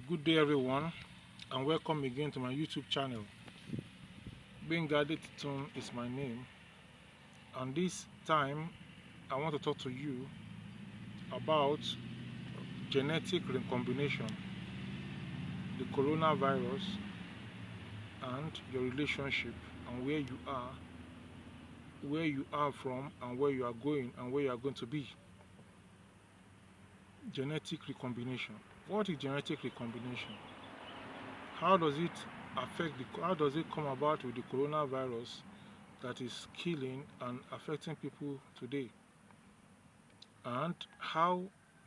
Good day everyone, and welcome again to my YouTube channel. Benga Titun is my name, and this time I want to talk to you about genetic recombination, the coronavirus, and your relationship, and where you are from, and where you are going, and where you are going to be. Genetic recombination. What is genetic recombination? How does it how does it come about with the coronavirus that is killing and affecting people today? And how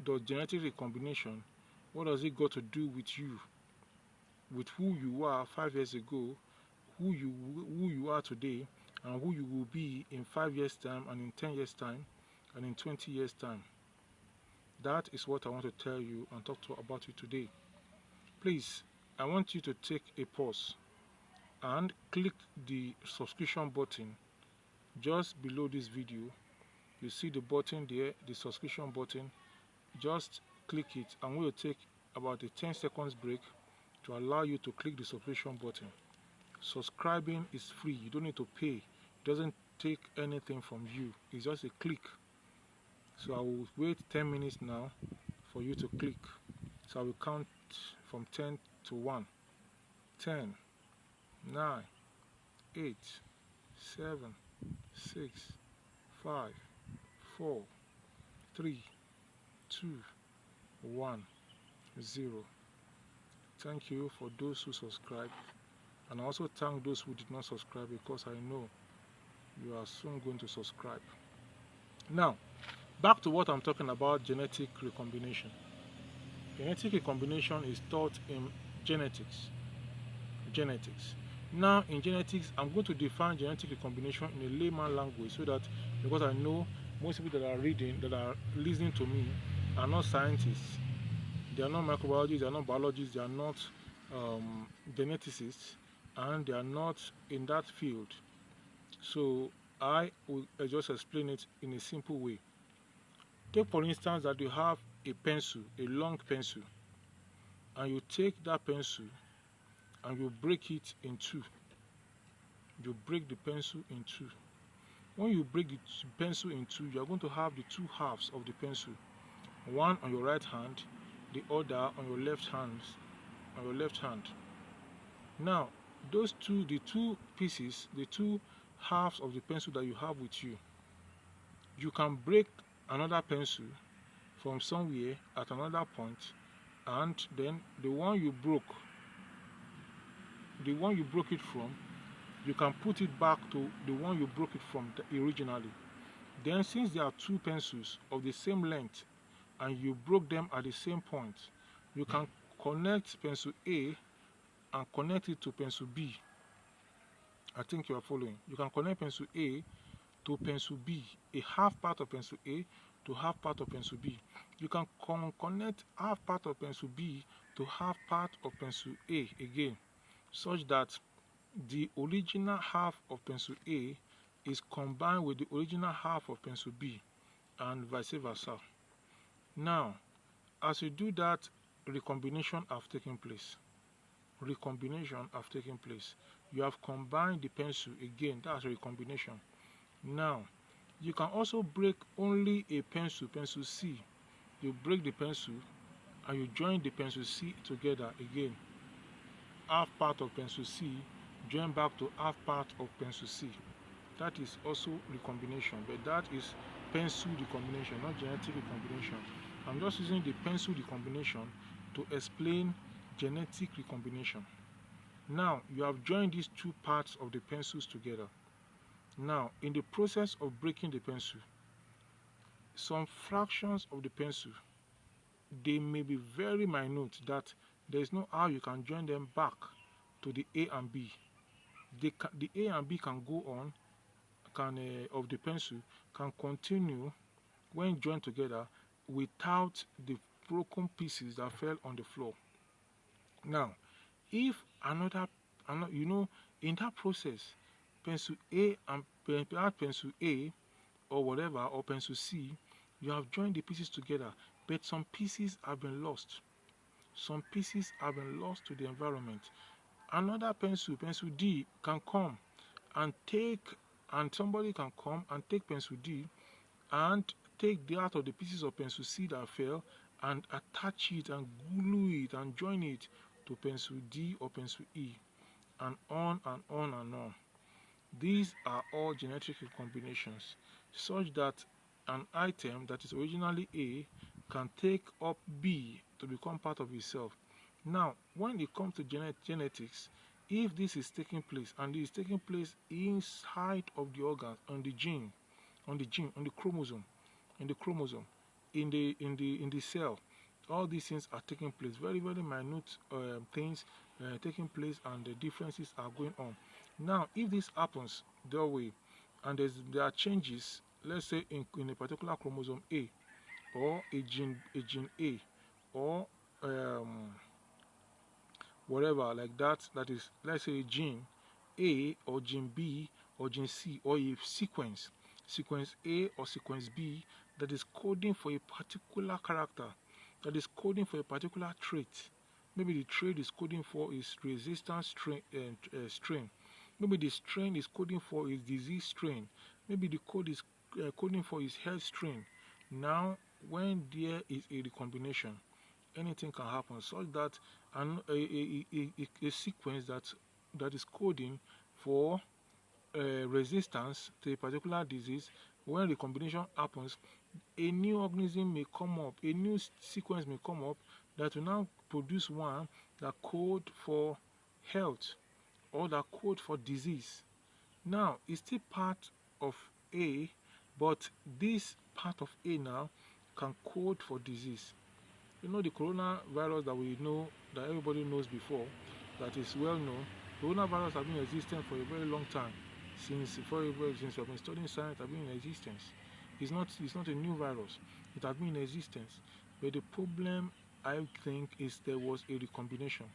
does genetic recombination, what does it got to do with you, with who you were 5 years ago, who you are today, and who you will be in 5 years time, and in 10 years time, and in 20 years time? That is what I want to tell you and talk about you today. Please, I want you to take a pause and click the subscription button just below this video. You see the button there, the subscription button. Just click it, and we'll take about a 10 seconds break to allow you to click the subscription button. Subscribing is free, you don't need to pay. It doesn't take anything from you, it's just a click. So I will wait 10 minutes now for you to click. So I will count from 10 to 1. 10, 9, 8, 7, 6, 5, 4, 3, 2, 1, 0. Thank you for those who subscribed, and I also thank those who did not subscribe, because I know you are soon going to subscribe. Now, back to what I'm talking about: genetic recombination. Genetic recombination is taught in genetics. Now, in genetics, I'm going to define genetic recombination in a layman language, so that, because I know most people that are listening to me are not scientists, they are not microbiologists, they are not biologists, they are not geneticists, and they are not in that field. So I will just explain it in a simple way. Take for instance that you have a pencil, a long pencil, and you take that pencil and you break it in two. You break the pencil in two. When you break the pencil in two, you are going to have the two halves of the pencil, one on your right hand, the other on your left hand. Now, the two pieces, the two halves of the pencil that you have with you, you can break another pencil from somewhere at another point, and then the one you broke it from, you can put it back to the one you broke it from originally. Then, since there are two pencils of the same length and you broke them at the same point, you can connect pencil A and connect it to pencil B. I think you are following. You can connect pencil A to pencil B, a half part of pencil A to half part of pencil B. You can connect half part of pencil B to half part of pencil A again, such that the original half of pencil A is combined with the original half of pencil B, and vice versa. Now, as you do that, recombination have taken place. You have combined the pencil again. That's recombination. Now, you can also break only a pencil C. You break the pencil and you join the pencil C together again. Half part of pencil C join back to half part of pencil C. That is also recombination, but that is pencil recombination, not genetic recombination. I'm just using the pencil recombination to explain genetic recombination. Now, you have joined these two parts of the pencils together. Now, in the process of breaking the pencil, some fractions of the pencil, they may be very minute, that there is no how you can join them back to the A and B. The A and B can go on, of the pencil can continue when joined together without the broken pieces that fell on the floor. Now, if in that process, pencil A and pencil A or whatever, or pencil C, you have joined the pieces together, but some pieces have been lost. some pieces have been lost to the environment. Another pencil, pencil D, can come and take, and somebody can come and take pencil D and take the out of the pieces of pencil C that fell and attach it and glue it and join it to pencil D or pencil E, and on and on and on. These are all genetic recombinations, such that an item that is originally A can take up B to become part of itself. Now, when it comes to genetics, if this is taking place and it is taking place inside of the organ, on the gene, on the chromosome, in the cell, all these things are taking place. Very, very minute things taking place, and the differences are going on. Now, if this happens that way, and there are changes, let's say in a particular chromosome A, or a gene A, or um, whatever like that, that is, let's say, a gene A or gene B or gene C, or a sequence A or sequence B, that is coding for a particular character, that is coding for a particular trait. Maybe the trait is coding for its resistance strain. Maybe the strain is coding for its disease strain. Maybe the code is coding for its health strain. Now, when there is a recombination, anything can happen, such that a sequence that is coding for resistance to a particular disease, when recombination happens, a new organism may come up, a new sequence may come up that will now produce one that code for health or that code for disease. Now, it's still part of A, but this part of A now can code for disease. You know, the coronavirus that we know, that everybody knows before, that is well known. Coronavirus have been existing for a very long time, since we have been studying science, have been in existence. It's not a new virus. It has been in existence. But the problem, I think, is there was a recombination.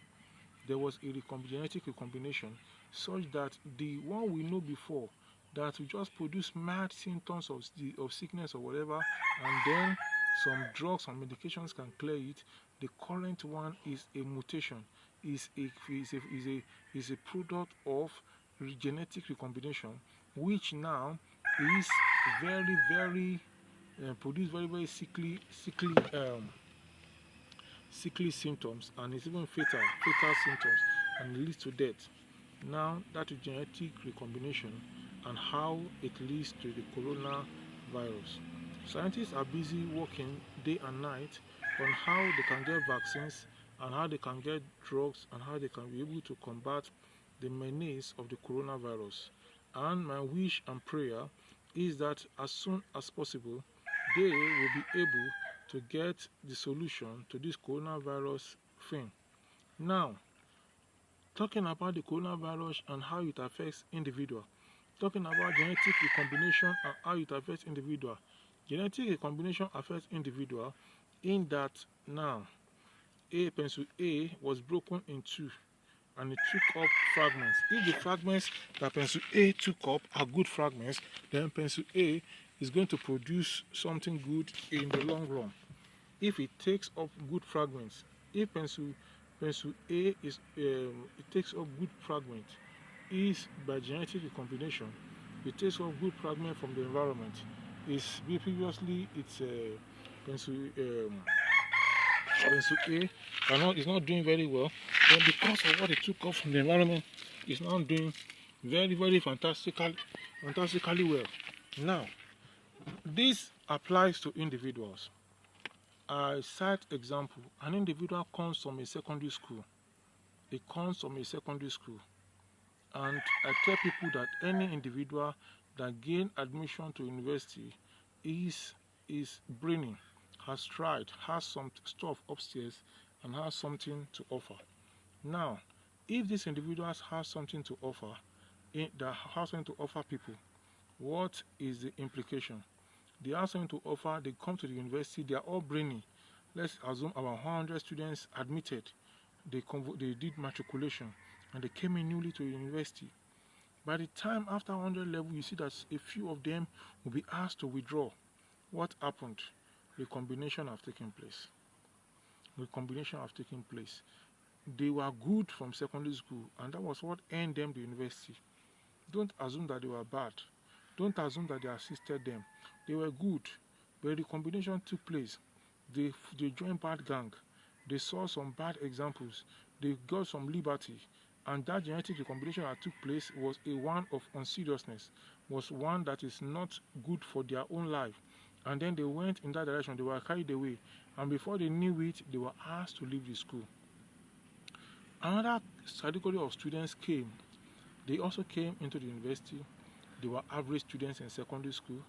There was a genetic recombination, such that the one we know before, that will just produce mild symptoms of sickness or whatever, and then some drugs and medications can clear it. The current one is a mutation, is a product of genetic recombination, which now is very, very produce very, very sickly symptoms, and it's even fatal symptoms, and leads to death. Now, that is genetic recombination and how it leads to the coronavirus. Scientists are busy working day and night on how they can get vaccines, and how they can get drugs, and how they can be able to combat the menace of the coronavirus. And my wish and prayer is that as soon as possible, they will be able to get the solution to this coronavirus thing. Now, talking about the coronavirus and how it affects individual, talking about genetic recombination and how it affects individual. Genetic recombination affects individual in that now pencil A was broken in two, and it took up fragments. If the fragments that pencil A took up are good fragments, then pencil A is going to produce something good in the long run. If it takes up good fragments, if pencil A is it takes up good fragment, is by genetic recombination, it takes up good fragment from the environment. Is previously it's pencil A is not doing very well, then because of what it took off from the environment, it's now doing very, very fantastically well. Now, this applies to individuals. I cite example. An individual comes from a secondary school. It comes from a secondary school, and I tell people that any individual that gain admission to university is brainy, has tried, has some stuff upstairs, and has something to offer. Now, if these individuals have something to offer, that has something to offer people, what is the implication? They have something to offer. They come to the university. They are all brainy. Let's assume about 100 students admitted. They did matriculation, and they came in newly to the university. By the time after 100 level, you see that a few of them will be asked to withdraw. What happened? Recombination have taken place. recombination have taken place. They were good from secondary school, and that was what earned them the university. Don't assume that they were bad. Don't assume that they assisted them. They were good, but the combination took place. They joined bad gang. They saw some bad examples. They got some liberty. And that genetic recombination that took place was a one of unseriousness, was one that is not good for their own life. And then they went in that direction. They were carried away. And before they knew it, they were asked to leave the school. Another category of students came. They also came into the university. They were average students in secondary school,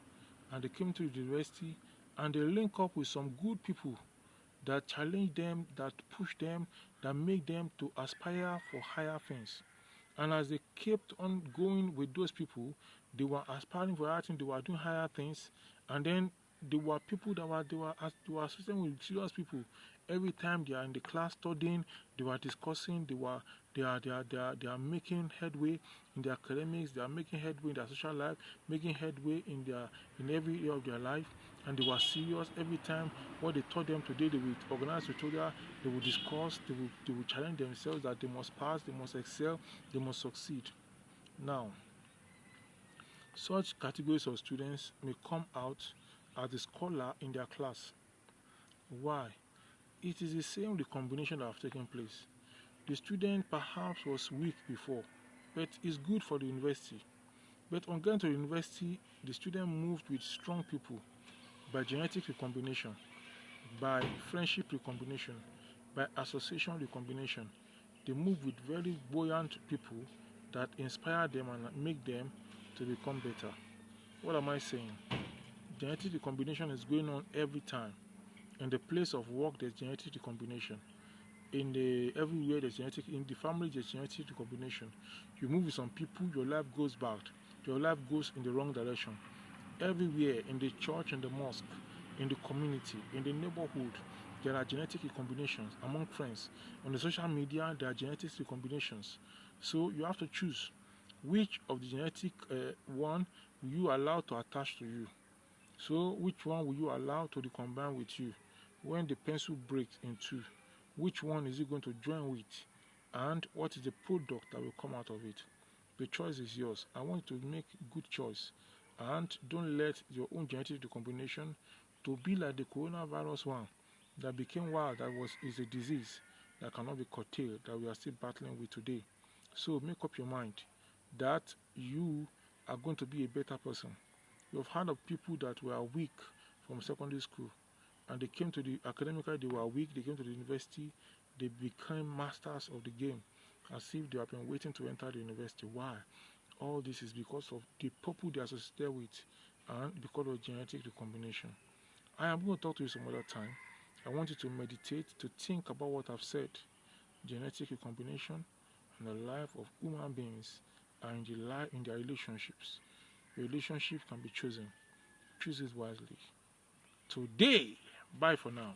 and they came to the university and they link up with some good people that challenge them, that push them, that make them to aspire for higher things. And as they kept on going with those people, they were aspiring for higher things, they were doing higher things, and then there were people that were assisting with serious people. Every time they are in the class studying, they were discussing, they are making headway in their academics, they are making headway in their social life, making headway in every area of their life, and they were serious every time. What they taught them today, they will organize tutorial, they will discuss, they will challenge themselves that they must pass, they must excel, they must succeed. Now, such categories of students may come out as a scholar in their class. Why? It is the same recombination that have taken place. The student perhaps was weak before, but is good for the university. But on getting to the university, the student moved with strong people by genetic recombination, by friendship recombination, by association recombination. They move with very buoyant people that inspire them and make them to become better. What am I saying? Genetic recombination is going on every time. In the place of work, there's genetic recombination. Everywhere there's genetic, in the family there's genetic recombination. You move with some people, your life goes bad. Your life goes in the wrong direction. Everywhere, in the church, in the mosque, in the community, in the neighborhood, there are genetic recombinations among friends. On the social media, there are genetic recombinations. So you have to choose which of the genetic one will you allow to attach to you. So which one will you allow to recombine with you when the pencil breaks in two? Which one is it going to join with? And what is the product that will come out of it? The choice is yours. I want you to make a good choice. And don't let your own genetic recombination to be like the coronavirus one that became wild, is a disease that cannot be curtailed, that we are still battling with today. So make up your mind that you are going to be a better person. You've heard of people that were weak from secondary school, and they came to the academically, they were weak, they came to the university, they became masters of the game, as if they have been waiting to enter the university. Why? All this is because of the people they are associated with and because of genetic recombination. I am going to talk to you some other time. I want you to meditate, to think about what I've said. Genetic recombination and the life of human beings and in their relationships. Relationship can be chosen. Choose it wisely. Today, bye for now.